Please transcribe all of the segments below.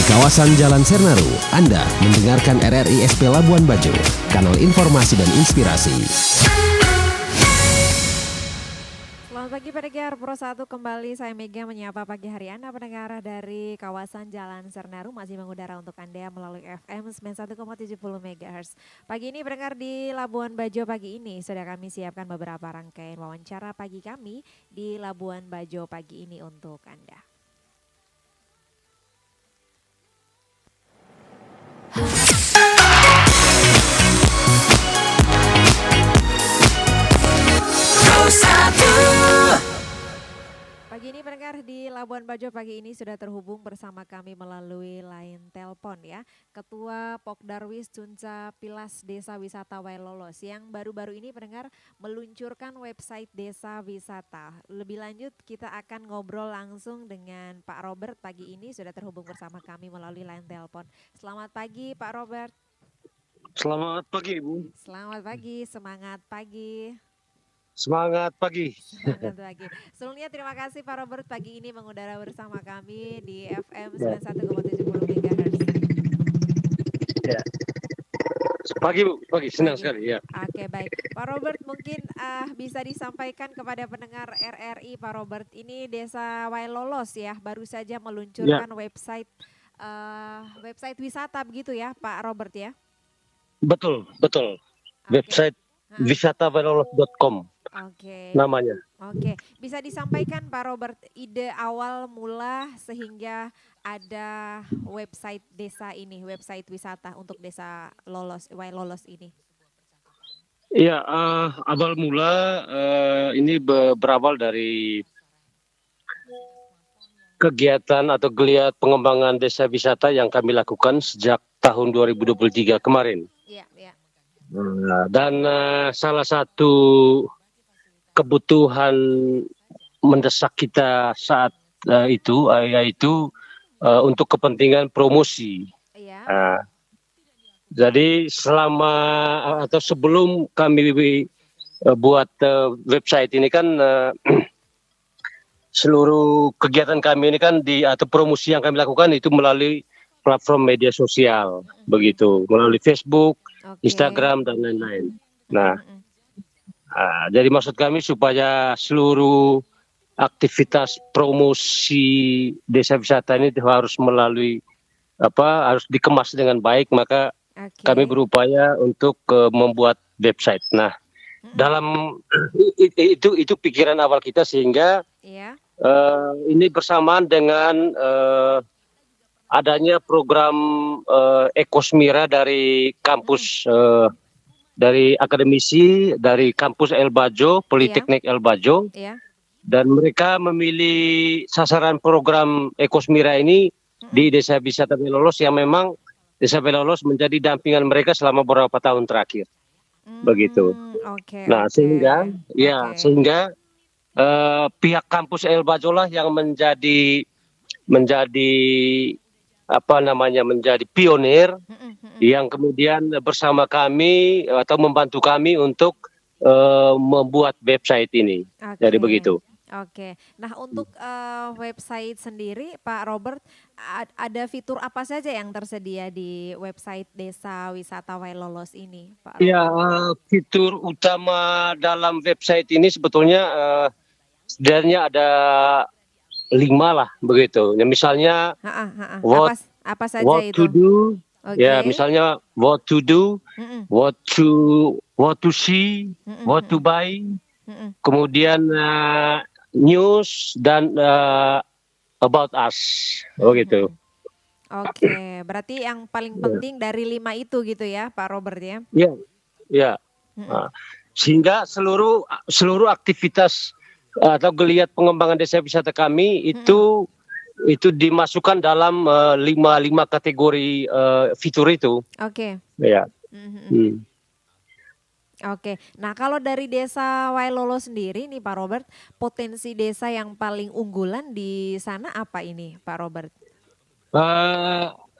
kawasan Jalan Sernaru, Anda mendengarkan RRI SP Labuan Bajo, kanal informasi dan inspirasi. Selamat pagi pendengar Pro 1, kembali saya Mega menyapa pagi hari Anda pendengar dari kawasan Jalan Sernaru, masih mengudara untuk Anda melalui FM 91,70 MHz. Pagi ini pendengar di Labuan Bajo, pagi ini sudah kami siapkan beberapa rangkaian wawancara pagi kami di Labuan Bajo pagi ini untuk Anda. Pagi ini pendengar di Labuan Bajo pagi ini sudah terhubung bersama kami melalui line telepon ya. Ketua Pokdarwis Cunca Pilas Desa Wisata Wailolos yang baru-baru ini pendengar meluncurkan website desa wisata. Lebih lanjut kita akan ngobrol langsung dengan Pak Robert pagi ini sudah terhubung bersama kami melalui line telepon. Selamat pagi Pak Robert. Selamat pagi Ibu. Selamat pagi, semangat pagi. Semangat pagi. Semangat pagi. Sebelumnya terima kasih Pak Robert pagi ini mengudara bersama kami di FM 91,70 MHz. Ya. Pagi Bu, pagi senang sekali ya. Oke baik. Pak Robert mungkin bisa disampaikan kepada pendengar RRI Pak Robert, ini Desa Wailolos ya baru saja meluncurkan website wisata begitu ya Pak Robert ya? Betul. Website wisatawailolos.com. Oke. Namanya. Oke, bisa disampaikan Pak Robert ide awal mula sehingga ada website desa ini, website wisata untuk Desa Wailolos ini. Iya, awal mula ini berawal dari kegiatan atau geliat pengembangan desa wisata yang kami lakukan sejak tahun 2023 kemarin. Iya. Dan salah satu kebutuhan mendesak kita saat itu yaitu untuk kepentingan promosi. Iya. Jadi selama atau sebelum kami buat website ini kan seluruh kegiatan kami ini kan atau promosi yang kami lakukan itu melalui platform media sosial, begitu, melalui Facebook, Instagram dan lain-lain. Nah, jadi maksud kami supaya seluruh aktivitas promosi desa wisata ini harus melalui harus dikemas dengan baik, maka kami berupaya untuk membuat website. Nah, dalam itu pikiran awal kita sehingga ini bersamaan dengan adanya program Ekosmira dari kampus dari akademisi dari kampus El Bajo, Politeknik El Bajo, dan mereka memilih sasaran program Ekosmira ini di Desa Wisata Wailolos yang memang Desa Wailolos menjadi dampingan mereka selama beberapa tahun terakhir, begitu. Nah sehingga pihak kampus El Bajo lah yang menjadi pionir yang kemudian bersama kami atau membantu kami untuk membuat website ini. Jadi begitu. Oke. Nah untuk website sendiri Pak Robert, ada fitur apa saja yang tersedia di website Desa Wisata Wailolos ini Pak Robert? Ya, fitur utama dalam website ini sebetulnya sebenarnya ada 5 lah begitu. Ya, misalnya apa saja what itu? to do, ya misalnya what to do, what to see, what to buy, kemudian news dan about us, begitu. Oke, berarti yang paling penting dari 5 itu gitu ya Pak Robert ya? Iya. Sehingga seluruh aktivitas atau geliat pengembangan desa wisata kami itu dimasukkan dalam 5 kategori fitur itu. Oke. Ya. Oke. Nah kalau dari Desa Wailolos sendiri nih Pak Robert, potensi desa yang paling unggulan di sana apa ini Pak Robert?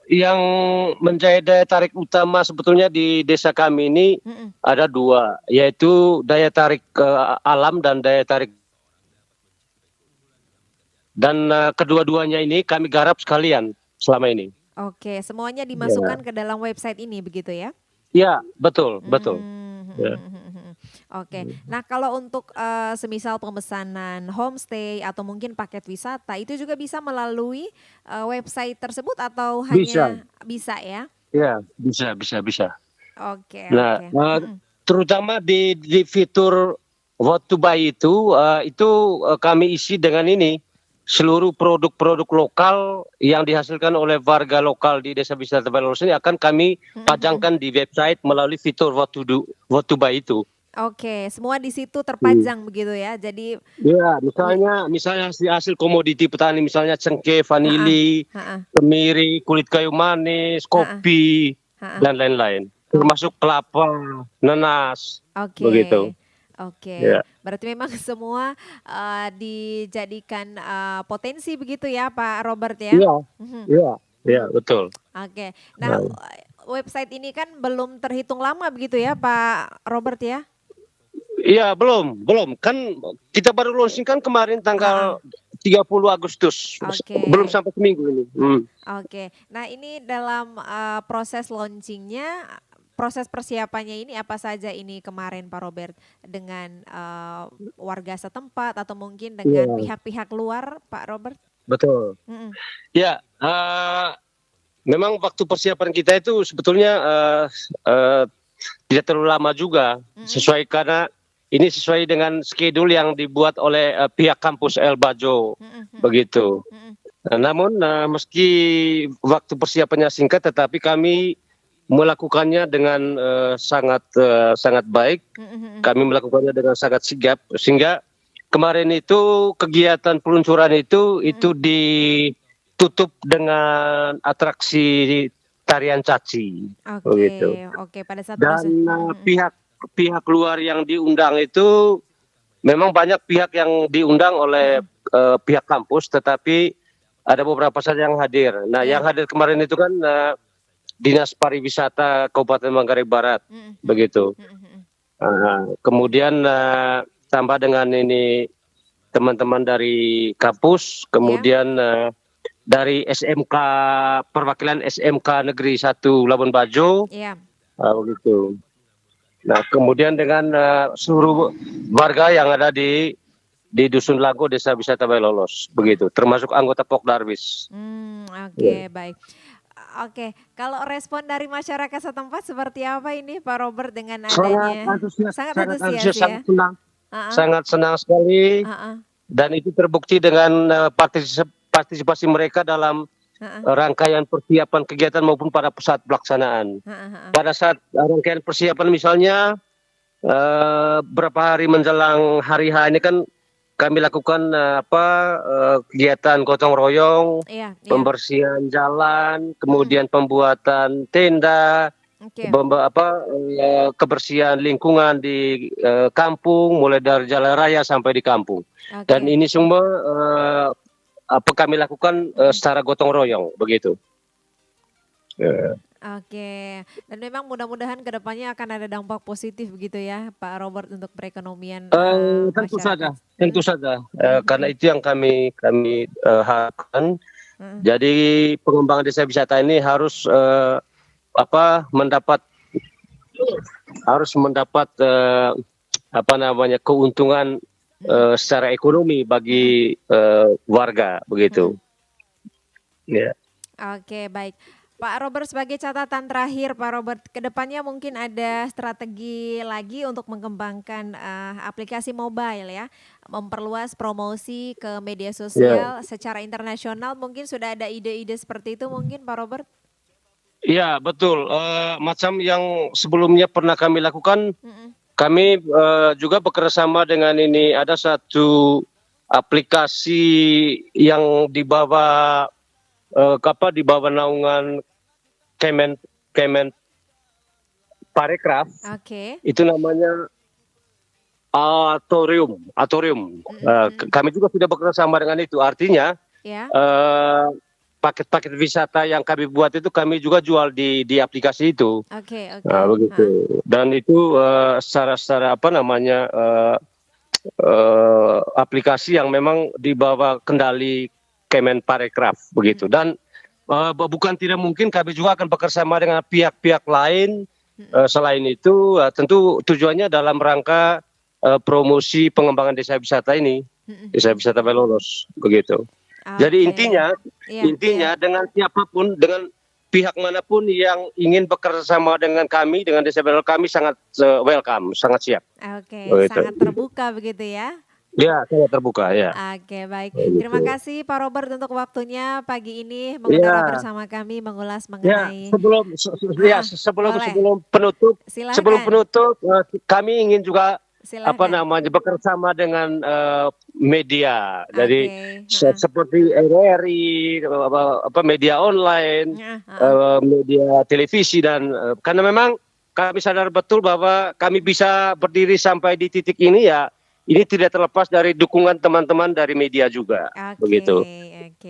Yang menjadi daya tarik utama sebetulnya di desa kami ini ada 2, yaitu daya tarik alam dan daya tarik. Dan kedua-duanya ini kami garap sekalian selama ini. Oke, semuanya Ya, dimasukkan ke dalam website ini begitu ya? ya betul, betul. Ya. Hmm. Oke. Nah, kalau untuk semisal pemesanan homestay atau mungkin paket wisata itu juga bisa melalui website tersebut atau Bisa, hanya bisa ya? ya bisa. Oke, Nah, oke. terutama di fitur what to buy itu kami isi dengan ini seluruh produk-produk lokal yang dihasilkan oleh warga lokal di Desa Wisata Balolos ini akan kami pajangkan di website melalui fitur what to buy itu. Oke, semua di situ Hmm. terpajang begitu ya. Jadi, Ya, wi- misalnya hasil komoditi petani, misalnya cengkeh, ha-ah, vanili, ha-ah, kemiri, kulit kayu manis, ha-ah, kopi, ha-ah. dan lain-lain. Oh, Termasuk kelapa, nanas, begitu. oke, oke. Ya, Berarti memang semua dijadikan potensi begitu ya, Pak Robert ya. iya, Mhm, iya, iya, mhm. betul. Oke. Nah, Nah, website ini kan belum terhitung lama begitu ya, Pak Robert ya? iya, belum. Kan kita baru launching kan kemarin Ah, ah. tanggal 30 Agustus. Belum Oke, sampai seminggu ini. oke. Nah, ini dalam proses launchingnya, proses persiapannya ini apa saja ini kemarin Pak Robert dengan warga setempat atau mungkin dengan Iya, pihak-pihak luar, Pak Robert? betul. Mm-mm. Ya, memang waktu persiapan kita itu sebetulnya eh, tidak terlalu lama juga, Mm-mm. karena ini sesuai dengan schedule yang dibuat oleh pihak kampus El Bajo, Mm-mm. Mm-mm. begitu. Mm-mm. Namun meski waktu persiapannya singkat, tetapi kami melakukannya dengan sangat baik. Mm-mm. Mm-mm. Kami melakukannya dengan sangat sigap, sehingga kemarin itu kegiatan peluncuran itu Mm-mm. ditutup dengan atraksi tarian caci, Oke, begitu. oke. Pada saat Dan proses, mm-mm. Mm-mm. pihak pihak luar yang diundang itu memang banyak pihak yang diundang oleh Mm-mm. pihak kampus, tetapi ada beberapa saja yang hadir. Nah, yang Ya. hadir kemarin itu kan Dinas Pariwisata Kabupaten Manggarai Barat, Mm-mm. Mm-mm. begitu. Mm-mm. Mm-mm. Kemudian tambah dengan ini teman-teman dari kampus, Ya. kemudian dari SMK, perwakilan SMK Negeri 1 Labuan Bajo, Ya. begitu. Nah, kemudian dengan seluruh warga yang ada di Dusun Lago Desa Wisata Balolos, begitu, termasuk anggota Pokdarwis. Ya. Oke, baik. Oke, kalau respon dari masyarakat setempat seperti apa ini Pak Robert dengan Sangat adanya antusias, sangat sangat antusias antusias, ya? Heeh, sangat senang sekali, heeh, dan itu terbukti dengan partisipasi mereka dalam heeh, rangkaian persiapan kegiatan maupun pada saat pelaksanaan. heeh, heeh. Pada saat rangkaian persiapan misalnya berapa hari menjelang hari H ini kan kami lakukan kegiatan gotong royong, Iya, iya. pembersihan jalan, Mhm. kemudian pembuatan tenda, Oke, kebersihan lingkungan di kampung, mulai dari jalan raya sampai di kampung. Dan oke. ini semua kami lakukan Mhm. secara gotong royong, begitu. Eh, Oke, dan memang mudah-mudahan kedepannya akan ada dampak positif begitu ya Pak Robert untuk perekonomian tentu saja, masyarakat. tentu Mhm, saja, mhm, karena mhm, itu yang kami harapkan. mhm. Jadi pengembangan desa wisata ini apa mendapat harus mendapat keuntungan Mhm, secara ekonomi mhm, bagi warga, mhm. begitu. Ya. Oke, baik. Pak Robert, sebagai catatan terakhir, Pak Robert, kedepannya mungkin ada strategi lagi untuk mengembangkan aplikasi mobile ya, memperluas promosi ke media Ya, sosial secara internasional. Mungkin sudah ada ide-ide seperti itu mungkin, Pak Robert? ya betul. Macam yang sebelumnya pernah kami lakukan, Mm-mm. kami juga bekerjasama dengan ini. Ada satu aplikasi yang di bawah naungan Kemen Kemen Parekraf, Oke. itu namanya Atorium. Mm-mm. Kami juga sudah bekerja sama dengan itu. Artinya Ya. eh, paket-paket wisata yang kami buat itu kami juga jual di aplikasi itu. Oke, Nah, oke. begitu. Ha. Dan itu secara aplikasi yang memang di bawah kendali Kemen Parekraf, begitu. Mm. Dan bukan tidak mungkin kami juga akan bekerjasama dengan pihak-pihak lain. Selain itu, tentu tujuannya dalam rangka promosi pengembangan desa wisata ini, desa wisata Welolos, begitu. Jadi intinya dengan siapapun, dengan pihak manapun yang ingin bekerja sama dengan kami, dengan desa Welolos, kami sangat welcome, sangat siap. Sangat terbuka begitu ya. Ya, sangat terbuka ya. Oke, baik. Terima kasih Pak Robert untuk waktunya pagi ini mengudara bersama kami mengulas mengenai. Sebelum penutup, kami ingin juga bekerja sama dengan media. Jadi seperti RRI, media online, media televisi dan karena memang kami sadar betul bahwa kami bisa berdiri sampai di titik ini ya. Ini tidak terlepas dari dukungan teman-teman dari media juga, begitu.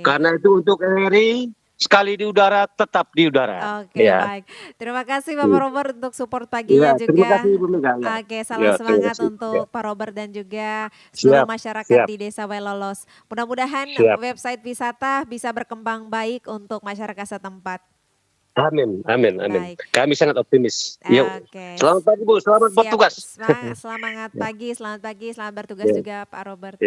Karena itu untuk RRI sekali di udara tetap di udara. Baik. Terima kasih Bapak Robert untuk support paginya juga. Terima kasih Ibu Mega. Salam semangat untuk Pak Robert dan juga seluruh masyarakat di Desa Welolos. Mudah-mudahan website wisata bisa berkembang baik untuk masyarakat setempat. Amin. Kami sangat optimis. Selamat pagi Bu, selamat bertugas. Selamat pagi, selamat bertugas juga Pak Robert.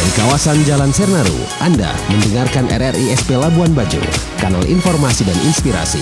Dari kawasan Jalan Sernaru, Anda mendengarkan RRI SP Labuan Bajo, kanal informasi dan inspirasi.